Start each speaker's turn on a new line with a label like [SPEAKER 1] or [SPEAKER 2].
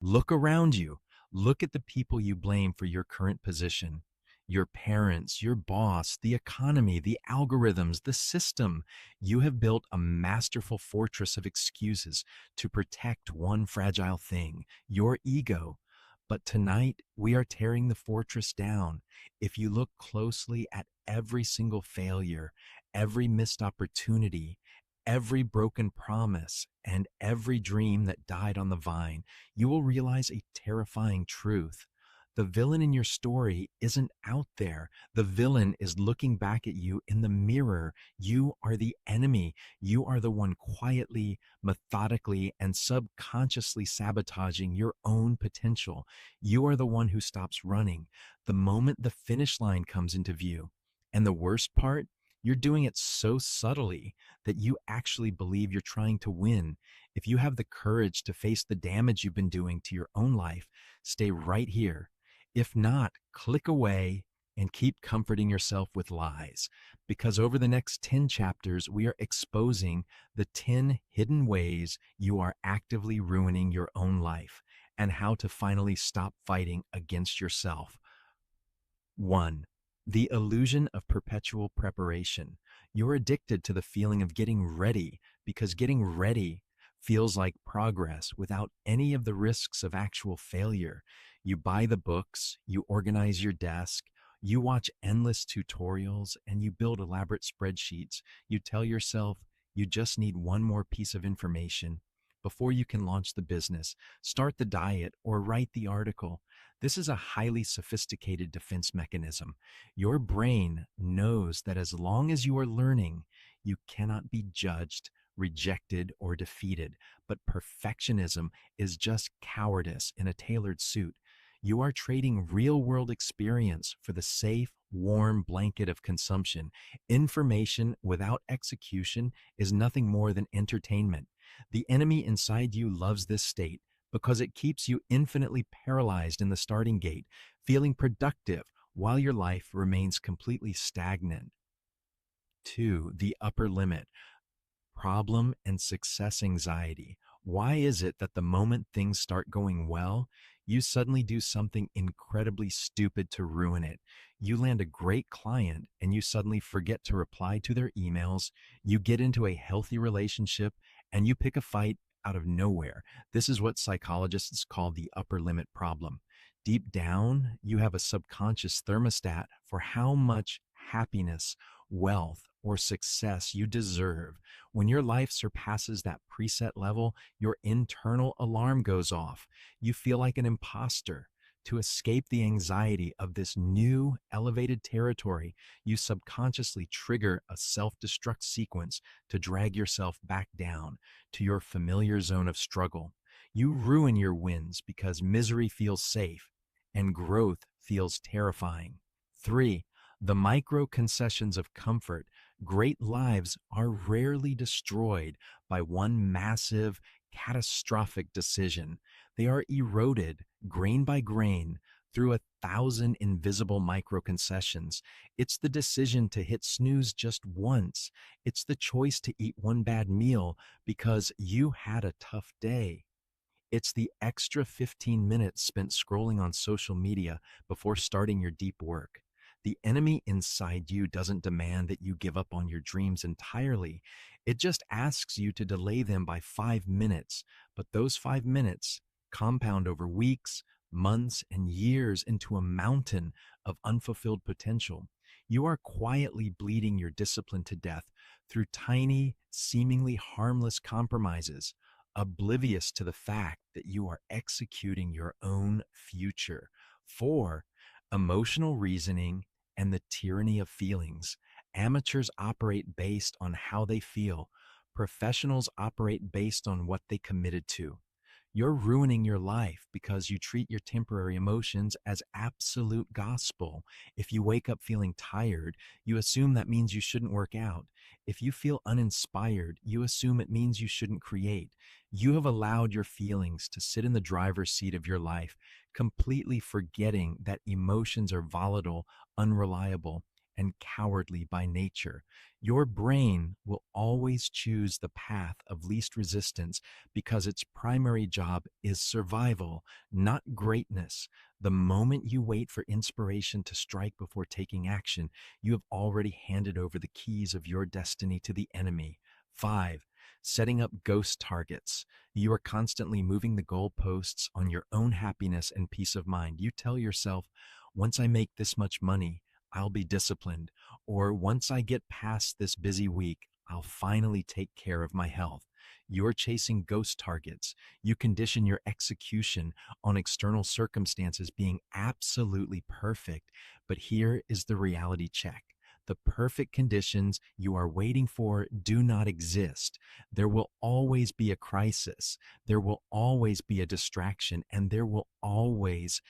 [SPEAKER 1] Look around you. Look at the people you blame for your current position. Your parents, your boss, the economy, the algorithms, the system. You have built a masterful fortress of excuses to protect one fragile thing, your ego. But tonight, we are tearing the fortress down. If you look closely at every single failure, every missed opportunity, every broken promise, and every dream that died on the vine, you will realize a terrifying truth. The villain in your story isn't out there. The villain is looking back at you in the mirror. You are the enemy. You are the one quietly, methodically, and subconsciously sabotaging your own potential. You are the one who stops running the moment the finish line comes into view. And the worst part, you're doing it so subtly that you actually believe you're trying to win. If you have the courage to face the damage you've been doing to your own life, stay right here. If not, click away and keep comforting yourself with lies. Because over the next 10 chapters, we are exposing the 10 hidden ways you are actively ruining your own life and how to finally stop fighting against yourself. 1. The illusion of perpetual preparation. You're addicted to the feeling of getting ready because getting ready feels like progress without any of the risks of actual failure. You buy the books, you organize your desk, you watch endless tutorials, and you build elaborate spreadsheets. You tell yourself you just need one more piece of information before you can launch the business, start the diet, or write the article. This is a highly sophisticated defense mechanism. Your brain knows that as long as you are learning, you cannot be judged, rejected, or defeated. But perfectionism is just cowardice in a tailored suit. You are trading real world experience for the safe, warm blanket of consumption. Information without execution is nothing more than entertainment. The enemy inside you loves this state because it keeps you infinitely paralyzed in the starting gate, feeling productive while your life remains completely stagnant. 2. The upper limit. Problem and success anxiety. Why is it that the moment things start going well, you suddenly do something incredibly stupid to ruin it? You land a great client and you suddenly forget to reply to their emails. You get into a healthy relationship and you pick a fight out of nowhere. This is what psychologists call the upper limit problem. Deep down, you have a subconscious thermostat for how much happiness, wealth, or success you deserve. When your life surpasses that preset level, your internal alarm goes off. You feel like an imposter. To escape the anxiety of this new elevated territory, you subconsciously trigger a self destruct sequence to drag yourself back down to your familiar zone of struggle. You ruin your wins because misery feels safe and growth feels terrifying. 3. The micro concessions of comfort. Great lives are rarely destroyed by one massive, catastrophic decision. They are eroded grain by grain through 1,000 invisible micro concessions. It's the decision to hit snooze just once. It's the choice to eat one bad meal because you had a tough day. It's the extra 15 minutes spent scrolling on social media before starting your deep work. The enemy inside you doesn't demand that you give up on your dreams entirely. It just asks you to delay them by 5 minutes. But those 5 minutes compound over weeks, months, and years into a mountain of unfulfilled potential. You are quietly bleeding your discipline to death through tiny, seemingly harmless compromises, oblivious to the fact that you are executing your own future. 4. Emotional reasoning and the tyranny of feelings. Amateurs operate based on how they feel. Professionals operate based on what they committed to. You're ruining your life because you treat your temporary emotions as absolute gospel. If you wake up feeling tired, you assume that means you shouldn't work out. If you feel uninspired, you assume it means you shouldn't create. You have allowed your feelings to sit in the driver's seat of your life, completely forgetting that emotions are volatile, unreliable, and cowardly by nature. Your brain will always choose the path of least resistance because its primary job is survival, not greatness. The moment you wait for inspiration to strike before taking action, you have already handed over the keys of your destiny to the enemy. 5. Setting up ghost targets. You are constantly moving the goalposts on your own happiness and peace of mind. You tell yourself, once I make this much money, I'll be disciplined. Or once I get past this busy week, I'll finally take care of my health. You're chasing ghost targets. You condition your execution on external circumstances being absolutely perfect. But here is the reality check. The perfect conditions you are waiting for do not exist. There will always be a crisis. There will always be a distraction, and there will always